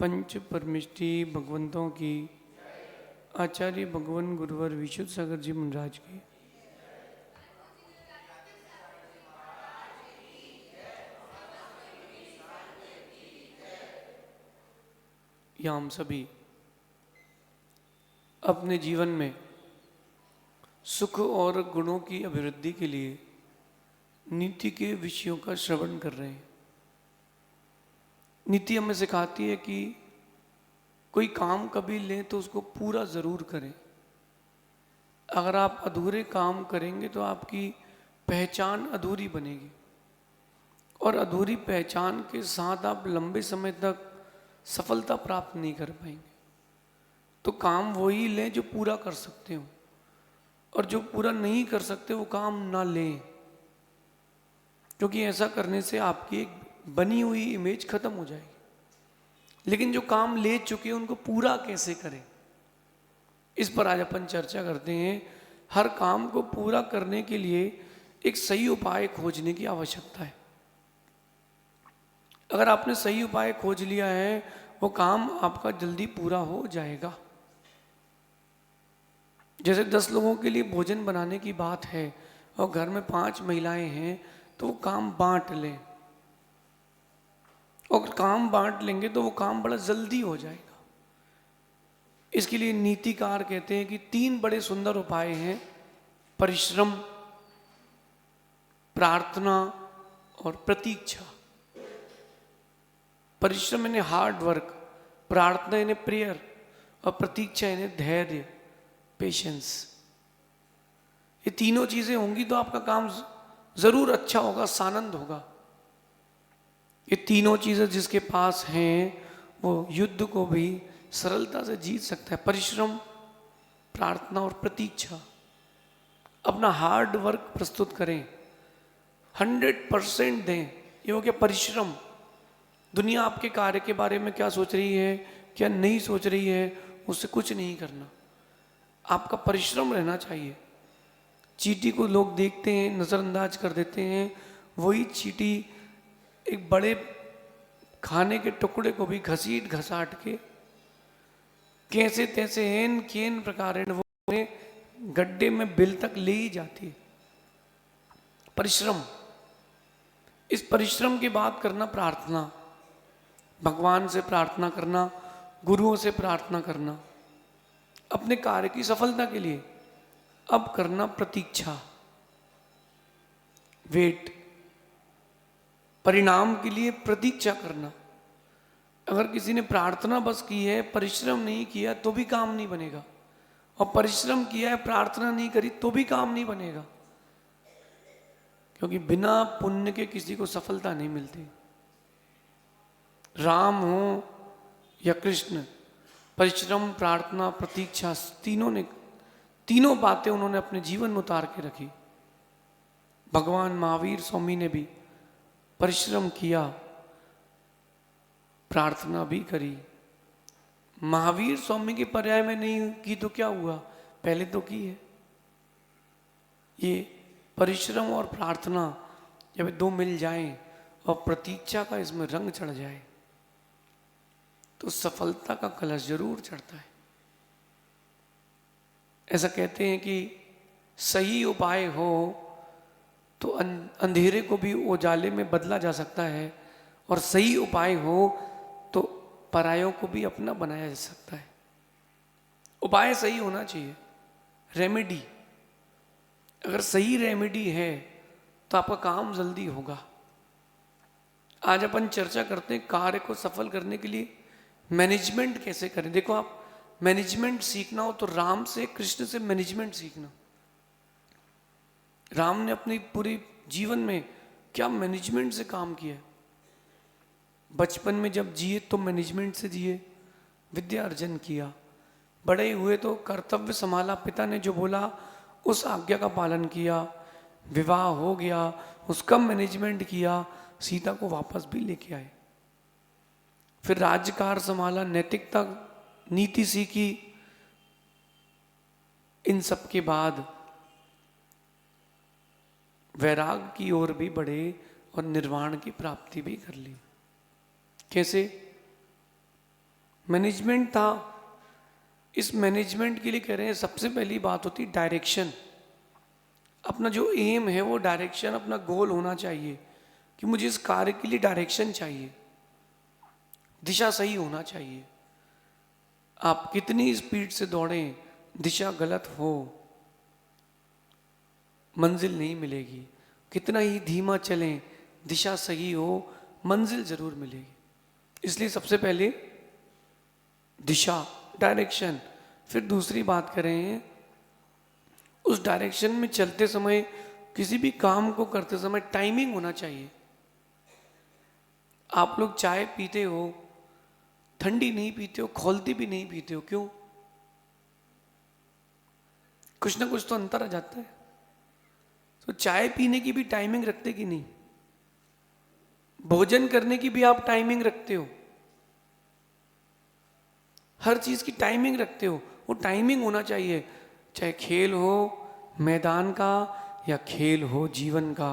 पंच परमिष्टि भगवंतों की, आचार्य भगवान गुरुवर विशुद्ध सागर जी महाराज की, या हम सभी अपने जीवन में सुख और गुणों की अभिवृद्धि के लिए नीति के विषयों का श्रवण कर रहे हैं। नीति हमें सिखाती है कि कोई काम कभी लें तो उसको पूरा ज़रूर करें। अगर आप अधूरे काम करेंगे तो आपकी पहचान अधूरी बनेगी और अधूरी पहचान के साथ आप लंबे समय तक सफलता प्राप्त नहीं कर पाएंगे। तो काम वही लें जो पूरा कर सकते हो, और जो पूरा नहीं कर सकते वो काम ना लें, क्योंकि ऐसा करने से आपकी एक बनी हुई इमेज खत्म हो जाएगी। लेकिन जो काम ले चुके हैं उनको पूरा कैसे करें, इस पर आज अपन चर्चा करते हैं। हर काम को पूरा करने के लिए एक सही उपाय खोजने की आवश्यकता है। अगर आपने सही उपाय खोज लिया है, वो काम आपका जल्दी पूरा हो जाएगा। जैसे 10 लोगों के लिए भोजन बनाने की बात है और घर में 5 महिलाएं हैं, तो वो काम बांट लें, और काम बांट लेंगे तो वो काम बड़ा जल्दी हो जाएगा। इसके लिए नीतिकार कहते हैं कि 3 बड़े सुंदर उपाय हैं: परिश्रम, प्रार्थना और प्रतीक्षा। परिश्रम यानी हार्ड वर्क, प्रार्थना यानी प्रेयर, और प्रतीक्षा यानी धैर्य, पेशेंस। ये तीनों चीजें होंगी तो आपका काम जरूर अच्छा होगा, सानंद होगा। ये तीनों चीजें जिसके पास हैं वो युद्ध को भी सरलता से जीत सकता है। परिश्रम, प्रार्थना और प्रतीक्षा। अपना हार्ड वर्क प्रस्तुत करें, 100% दें। ये हो गया परिश्रम। दुनिया आपके कार्य के बारे में क्या सोच रही है, क्या नहीं सोच रही है, उससे कुछ नहीं करना। आपका परिश्रम रहना चाहिए। चींटी को लोग देखते हैं, नज़रअंदाज कर देते हैं। वही चींटी एक बड़े खाने के टुकड़े को भी घसीट घसाट के कैसे तैसे हेन केन प्रकार वो गड्ढे में बिल तक ले ही जाती है। परिश्रम। इस परिश्रम के बाद करना प्रार्थना, भगवान से प्रार्थना करना, गुरुओं से प्रार्थना करना अपने कार्य की सफलता के लिए। अब करना प्रतीक्षा, वेट, परिणाम के लिए प्रतीक्षा करना। अगर किसी ने प्रार्थना बस की है, परिश्रम नहीं किया, तो भी काम नहीं बनेगा। और परिश्रम किया है, प्रार्थना नहीं करी, तो भी काम नहीं बनेगा। क्योंकि बिना पुण्य के किसी को सफलता नहीं मिलती। राम हो या कृष्ण, परिश्रम, प्रार्थना, प्रतीक्षा, तीनों बातें उन्होंने अपने जीवन में उतार के रखी। भगवान महावीर स्वामी ने भी परिश्रम किया, प्रार्थना भी करी। महावीर स्वामी के पर्याय में नहीं की तो क्या हुआ, पहले तो की है। ये परिश्रम और प्रार्थना जब 2 मिल जाएं और प्रतीक्षा का इसमें रंग चढ़ जाए तो सफलता का कलश जरूर चढ़ता है। ऐसा कहते हैं कि सही उपाय हो तो अंधेरे को भी उजाले में बदला जा सकता है, और सही उपाय हो तो परायों को भी अपना बनाया जा सकता है। उपाय सही होना चाहिए। रेमेडी, अगर सही रेमेडी है तो आपका काम जल्दी होगा। आज अपन चर्चा करते हैं कार्य को सफल करने के लिए मैनेजमेंट कैसे करें। देखो, आप मैनेजमेंट सीखना हो तो राम से, कृष्ण से मैनेजमेंट सीखना। राम ने अपनी पूरी जीवन में क्या मैनेजमेंट से काम किया। बचपन में जब जिए तो मैनेजमेंट से जिए, विद्या अर्जन किया। बड़े हुए तो कर्तव्य संभाला, पिता ने जो बोला उस आज्ञा का पालन किया। विवाह हो गया, उसका मैनेजमेंट किया, सीता को वापस भी लेके आए। फिर राज्यकार संभाला, नैतिकता, नीति सीखी। इन सब के बाद वैराग की ओर भी बढ़े और निर्वाण की प्राप्ति भी कर ली। कैसे? मैनेजमेंट था। इस मैनेजमेंट के लिए कह रहे हैं सबसे पहली बात होती डायरेक्शन। अपना जो एम है वो डायरेक्शन, अपना गोल होना चाहिए कि मुझे इस कार्य के लिए डायरेक्शन चाहिए, दिशा सही होना चाहिए। आप कितनी स्पीड से दौड़ें, दिशा गलत हो मंजिल नहीं मिलेगी। कितना ही धीमा चलें, दिशा सही हो मंजिल जरूर मिलेगी। इसलिए सबसे पहले दिशा, डायरेक्शन। फिर दूसरी बात करें, उस डायरेक्शन में चलते समय, किसी भी काम को करते समय टाइमिंग होना चाहिए। आप लोग चाय पीते हो, ठंडी नहीं पीते हो, खौलती भी नहीं पीते हो, क्यों? कुछ ना कुछ तो अंतर आ जाता है। तो चाय पीने की भी टाइमिंग रखते कि नहीं? भोजन करने की भी आप टाइमिंग रखते हो, हर चीज की टाइमिंग रखते हो। वो टाइमिंग होना चाहिए, चाहे खेल हो मैदान का या खेल हो जीवन का,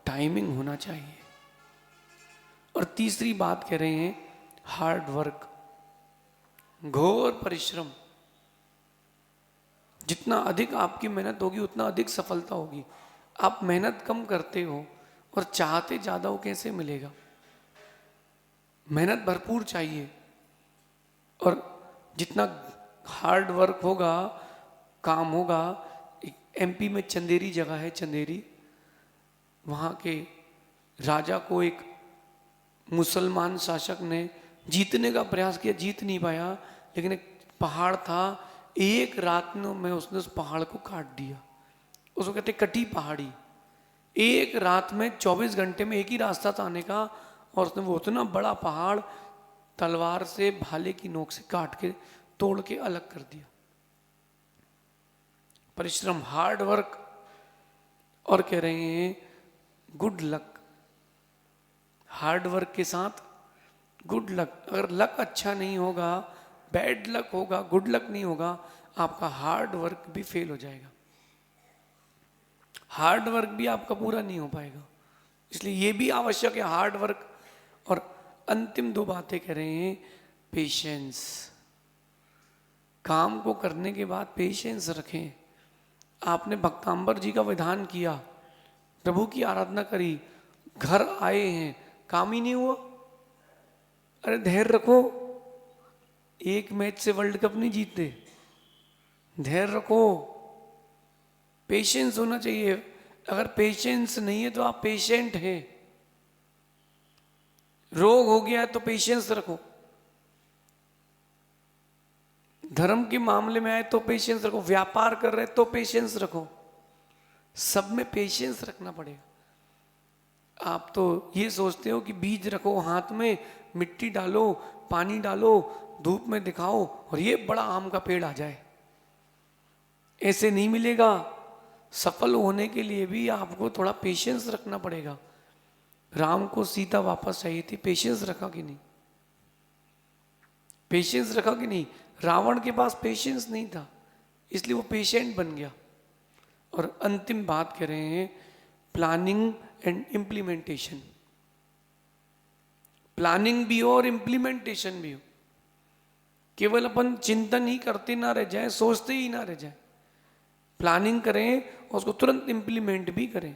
टाइमिंग होना चाहिए। और तीसरी बात कह रहे हैं हार्ड वर्क, घोर परिश्रम। जितना अधिक आपकी मेहनत होगी उतना अधिक सफलता होगी। आप मेहनत कम करते हो और चाहते ज्यादा हो, कैसे मिलेगा? मेहनत भरपूर चाहिए। और जितना हार्ड वर्क होगा, काम होगा। एमपी में चंदेरी जगह है, चंदेरी, वहाँ के राजा को एक मुसलमान शासक ने जीतने का प्रयास किया, जीत नहीं पाया। लेकिन एक पहाड़ था, एक रात में उसने उस पहाड़ को काट दिया। उसको कहते कटी पहाड़ी। एक रात में 24 घंटे में एक ही रास्ता था आने का, और उसने वो उतना बड़ा पहाड़ तलवार से, भाले की नोक से काट के, तोड़ के अलग कर दिया। परिश्रम, हार्ड वर्क। और कह रहे हैं गुड लक। हार्ड वर्क के साथ गुड लक। अगर लक अच्छा नहीं होगा, बैड लक होगा, गुड लक नहीं होगा, आपका हार्ड वर्क भी फेल हो जाएगा। हार्ड वर्क भी आपका पूरा नहीं हो पाएगा। इसलिए ये भी आवश्यक है, हार्ड वर्क। और अंतिम दो बातें कह रहे हैं, पेशेंस। काम को करने के बाद पेशेंस रखें। आपने भक्तांबर जी का विधान किया, प्रभु की आराधना करी, घर आए हैं, काम ही नहीं हुआ। अरे धैर्य रखो, एक मैच से वर्ल्ड कप नहीं जीतते। धैर्य रखो, पेशेंस होना चाहिए। अगर पेशेंस नहीं है तो आप पेशेंट हैं। रोग हो गया तो पेशेंस रखो, धर्म के मामले में आए तो पेशेंस रखो, व्यापार कर रहे तो पेशेंस रखो। सब में पेशेंस रखना पड़ेगा। आप तो ये सोचते हो कि बीज रखो हाथ में, मिट्टी डालो, पानी डालो, धूप में दिखाओ और ये बड़ा आम का पेड़ आ जाए। ऐसे नहीं मिलेगा। सफल होने के लिए भी आपको थोड़ा पेशेंस रखना पड़ेगा। राम को सीता वापस चाहिए थी, पेशेंस रखा कि नहीं? पेशेंस रखा कि नहीं? रावण के पास पेशेंस नहीं था, इसलिए वो पेशेंट बन गया। और अंतिम बात कह रहे हैं, प्लानिंग एंड इम्प्लीमेंटेशन। प्लानिंग भी हो और इम्प्लीमेंटेशन भी हो। केवल अपन चिंतन ही करते ना रह जाए, सोचते ही ना रह जाए। प्लानिंग करें और उसको तुरंत इम्प्लीमेंट भी करें।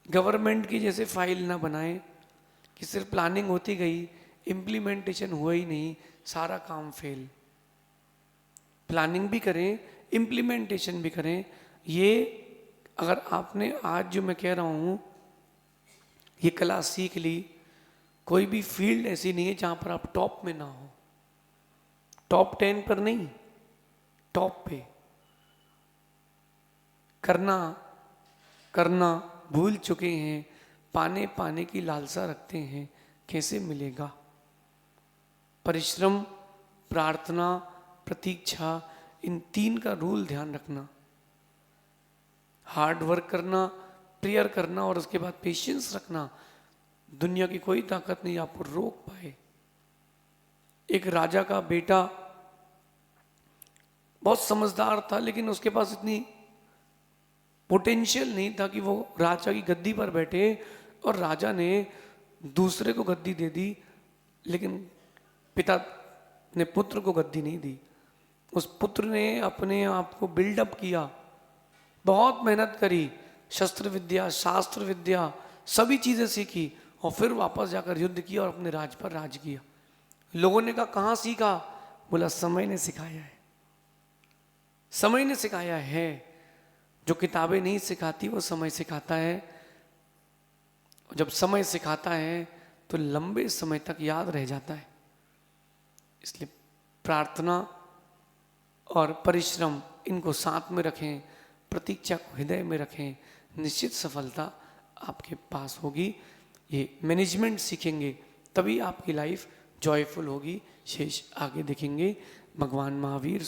गवर्नमेंट की जैसे फाइल ना बनाएं कि सिर्फ प्लानिंग होती गई, इम्प्लीमेंटेशन हुआ ही नहीं, सारा काम फेल। प्लानिंग भी करें, इम्प्लीमेंटेशन भी करें। ये अगर आपने आज जो मैं कह रहा हूँ ये कला सीख ली, कोई भी फील्ड ऐसी नहीं है जहाँ पर आप टॉप में ना हो। टॉप 10 पर नहीं, टॉप पे। करना करना भूल चुके हैं, पाने की लालसा रखते हैं, कैसे मिलेगा? परिश्रम, प्रार्थना, प्रतीक्षा, इन 3 का रूल ध्यान रखना। हार्ड वर्क करना, प्रेयर करना और उसके बाद पेशेंस रखना। दुनिया की कोई ताकत नहीं आपको रोक पाए। एक राजा का बेटा बहुत समझदार था, लेकिन उसके पास इतनी पोटेंशियल नहीं था कि वो राजा की गद्दी पर बैठे, और राजा ने दूसरे को गद्दी दे दी। लेकिन पिता अपने पुत्र को गद्दी नहीं दी। उस पुत्र ने अपने आप को बिल्डअप किया, बहुत मेहनत करी, शस्त्र विद्या, शास्त्र विद्या, सभी चीज़ें सीखी और फिर वापस जाकर युद्ध किया और अपने राज पर राज किया। लोगों ने कहा कहाँ सीखा? बोला समय ने सिखाया है। समय ने सिखाया है। जो किताबें नहीं सिखाती वो समय सिखाता है। जब समय सिखाता है तो लंबे समय तक याद रह जाता है। इसलिए प्रार्थना और परिश्रम इनको साथ में रखें, प्रतीक्षा को हृदय में रखें, निश्चित सफलता आपके पास होगी। ये मैनेजमेंट सीखेंगे तभी आपकी लाइफ जॉयफुल होगी। शेष आगे देखेंगे। भगवान महावीर